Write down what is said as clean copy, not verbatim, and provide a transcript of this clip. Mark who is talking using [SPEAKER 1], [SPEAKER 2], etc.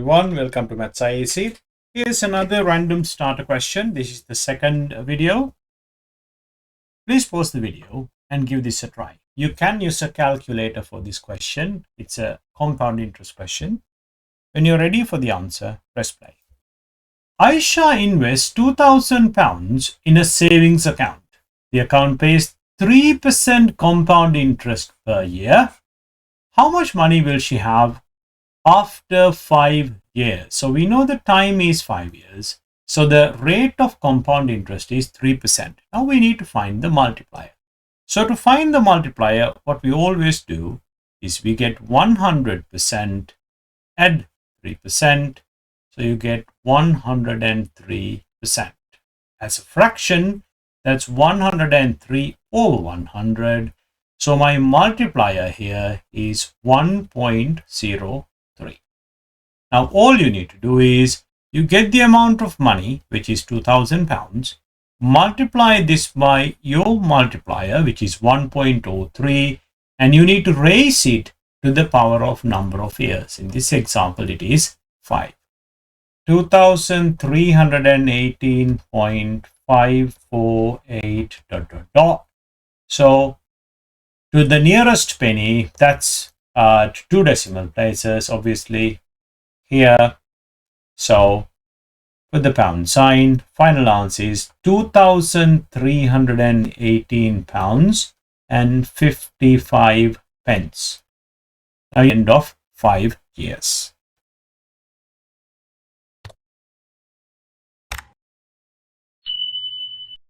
[SPEAKER 1] everyone, welcome to Maths IAC. Here's another random starter question. This is the second video. Please pause the video and give this a try. You can use a calculator for this question. It's a compound interest question. When you're ready for the answer, press play. Aisha invests £2,000 in a savings account. The account pays 3% compound interest per year. How much money will she have after 5 years? So we know the time is 5 years. So the rate of compound interest is 3%. Now we need to find the multiplier. So to find the multiplier, what we always do is we get 100%, add 3%. So you get 103%. As a fraction, that's 103 over 100. So my multiplier here is 1.03. Now all you need to do is you get the amount of money, which is £2,000, multiply this by your multiplier, which is 1.03, and you need to raise it to the power of number of years. In this example, it is 5. 2318.548 ... So to the nearest penny, that's 2 decimal places, obviously here. So with the pound sign, final answer is £2,318 and 55 pence at the end of 5 years.